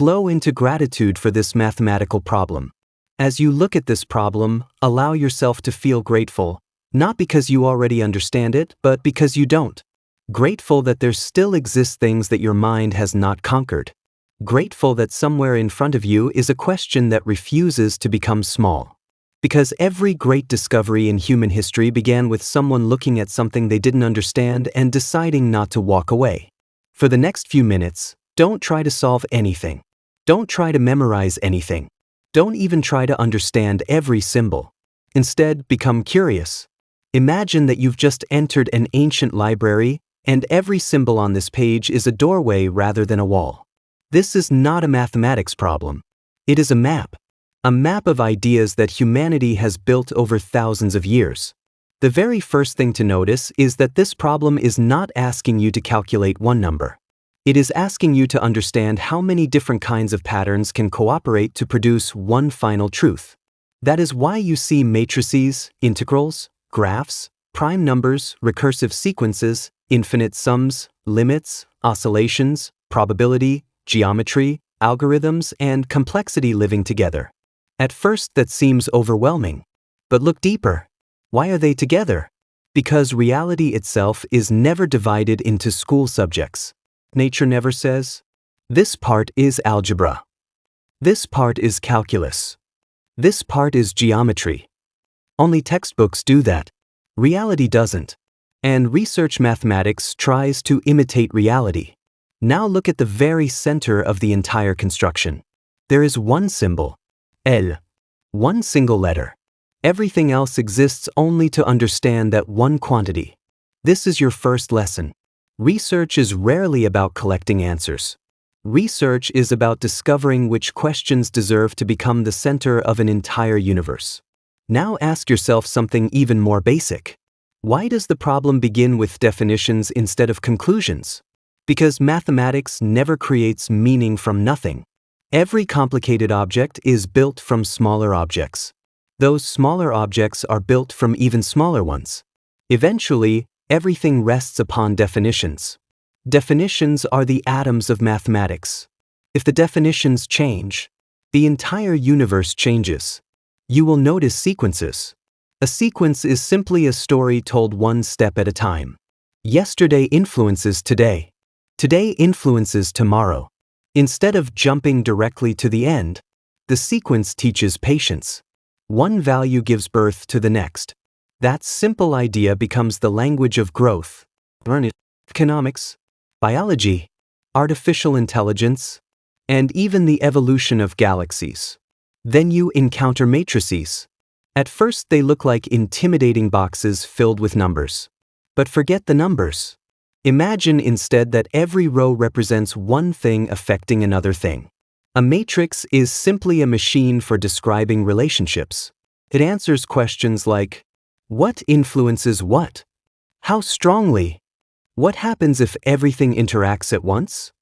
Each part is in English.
Flow into gratitude for this mathematical problem. As you look at this problem, allow yourself to feel grateful, not because you already understand it, but because you don't. Grateful that there still exist things that your mind has not conquered. Grateful that somewhere in front of you is a question that refuses to become small. Because every great discovery in human history began with someone looking at something they didn't understand and deciding not to walk away. For the next few minutes, don't try to solve anything. Don't try to memorize anything. Don't even try to understand every symbol. Instead, become curious. Imagine that you've just entered an ancient library, and every symbol on this page is a doorway rather than a wall. This is not a mathematics problem. It is a map. A map of ideas that humanity has built over thousands of years. The very first thing to notice is that this problem is not asking you to calculate one number. It is asking you to understand how many different kinds of patterns can cooperate to produce one final truth. That is why you see matrices, integrals, graphs, prime numbers, recursive sequences, infinite sums, limits, oscillations, probability, geometry, algorithms, and complexity living together. At first, that seems overwhelming. But look deeper. Why are they together? Because reality itself is never divided into school subjects. Nature never says, this part is algebra. This part is calculus. This part is geometry. Only textbooks do that. Reality doesn't. And research mathematics tries to imitate reality. Now look at the very center of the entire construction. There is one symbol. L. One single letter. Everything else exists only to understand that one quantity. This is your first lesson. Research is rarely about collecting answers. Research is about discovering which questions deserve to become the center of an entire universe. Now ask yourself something even more basic. Why does the problem begin with definitions instead of conclusions? Because mathematics never creates meaning from nothing. Every complicated object is built from smaller objects. Those smaller objects are built from even smaller ones. Eventually, everything rests upon definitions. Definitions are the atoms of mathematics. If the definitions change, the entire universe changes. You will notice sequences. A sequence is simply a story told one step at a time. Yesterday influences today. Today influences tomorrow. Instead of jumping directly to the end, the sequence teaches patience. One value gives birth to the next. That simple idea becomes the language of growth. Learn it. Economics, biology, artificial intelligence, and even the evolution of galaxies. Then you encounter matrices. At first they look like intimidating boxes filled with numbers. But forget the numbers. Imagine instead that every row represents one thing affecting another thing. A matrix is simply a machine for describing relationships. It answers questions like, what influences what? How strongly? What happens if everything interacts at once?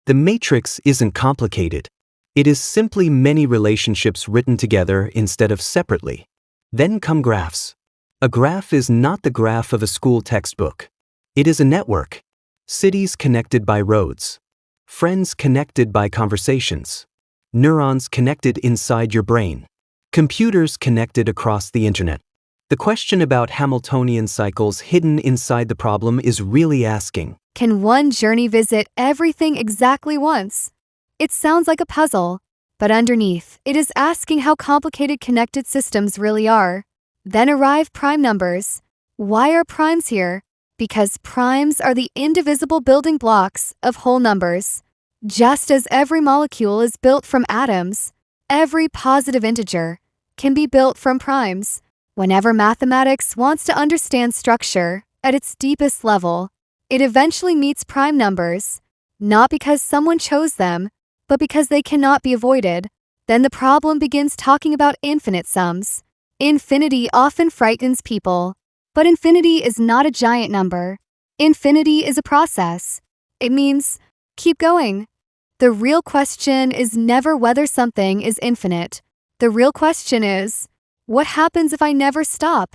The matrix isn't complicated. It is simply many relationships written together instead of separately. Then come graphs. A graph is not the graph of a school textbook. It is a network. Cities connected by roads. Friends connected by conversations. Neurons connected inside your brain. Computers connected across the internet. The question about Hamiltonian cycles hidden inside the problem is really asking, can one journey visit everything exactly once? It sounds like a puzzle, but underneath, it is asking how complicated connected systems really are. Then arrive prime numbers. Why are primes here? Because primes are the indivisible building blocks of whole numbers. Just as every molecule is built from atoms, every positive integer can be built from primes. Whenever mathematics wants to understand structure at its deepest level, it eventually meets prime numbers, not because someone chose them, but because they cannot be avoided. Then the problem begins talking about infinite sums. Infinity often frightens people. But infinity is not a giant number. Infinity is a process. It means, keep going. The real question is never whether something is infinite. The real question is, what happens if I never stop?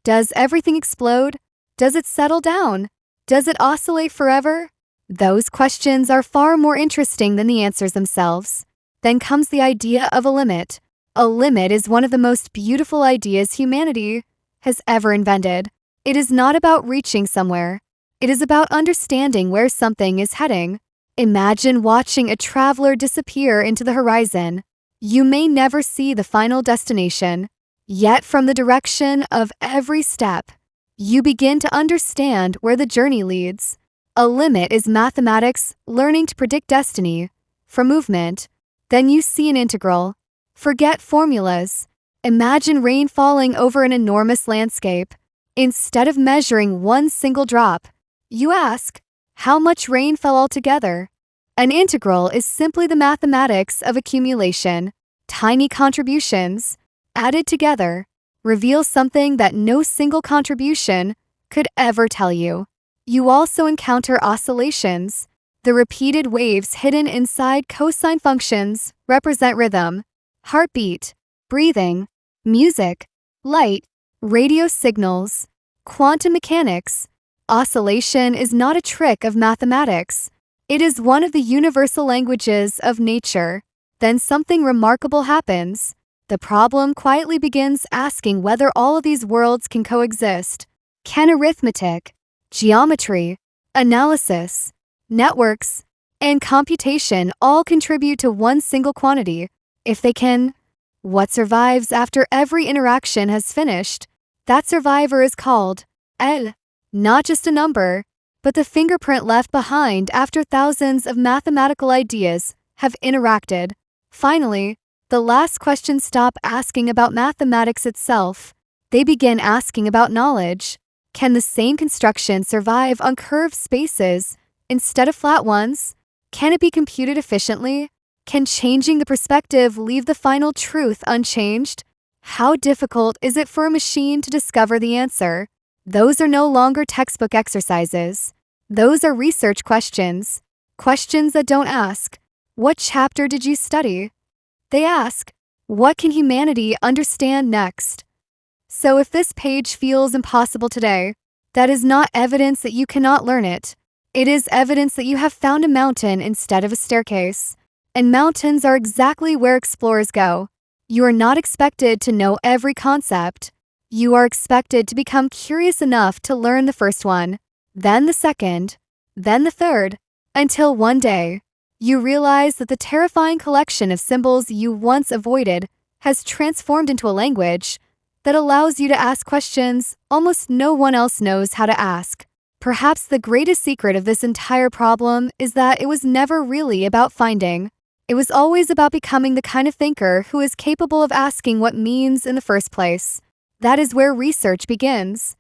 Does everything explode? Does it settle down? Does it oscillate forever? Those questions are far more interesting than the answers themselves. Then comes the idea of a limit. A limit is one of the most beautiful ideas humanity has ever invented. It is not about reaching somewhere. It is about understanding where something is heading. Imagine watching a traveler disappear into the horizon. You may never see the final destination, yet from the direction of every step, you begin to understand where the journey leads. A limit is mathematics learning to predict destiny. For movement, then you see an integral. Forget formulas. Imagine rain falling over an enormous landscape. Instead of measuring one single drop, you ask, how much rain fell altogether? An integral is simply the mathematics of accumulation. Tiny contributions, added together, reveal something that no single contribution could ever tell you. You also encounter oscillations. The repeated waves hidden inside cosine functions represent rhythm, heartbeat, breathing, music, light, radio signals, quantum mechanics. Oscillation is not a trick of mathematics. It is one of the universal languages of nature. Then something remarkable happens. The problem quietly begins asking whether all of these worlds can coexist. Can arithmetic, geometry, analysis, networks, and computation all contribute to one single quantity? If they can, what survives after every interaction has finished? That survivor is called L. Not just a number, but the fingerprint left behind after thousands of mathematical ideas have interacted. Finally, the last questions stop asking about mathematics itself. They begin asking about knowledge. Can the same construction survive on curved spaces instead of flat ones? Can it be computed efficiently? Can changing the perspective leave the final truth unchanged? How difficult is it for a machine to discover the answer? Those are no longer textbook exercises. Those are research questions. Questions that don't ask, what chapter did you study? They ask, what can humanity understand next? So if this page feels impossible today, that is not evidence that you cannot learn it. It is evidence that you have found a mountain instead of a staircase. And mountains are exactly where explorers go. You are not expected to know every concept. You are expected to become curious enough to learn the first one, then the second, then the third, until one day, you realize that the terrifying collection of symbols you once avoided has transformed into a language that allows you to ask questions almost no one else knows how to ask. Perhaps the greatest secret of this entire problem is that it was never really about finding. It was always about becoming the kind of thinker who is capable of asking what means in the first place. That is where research begins.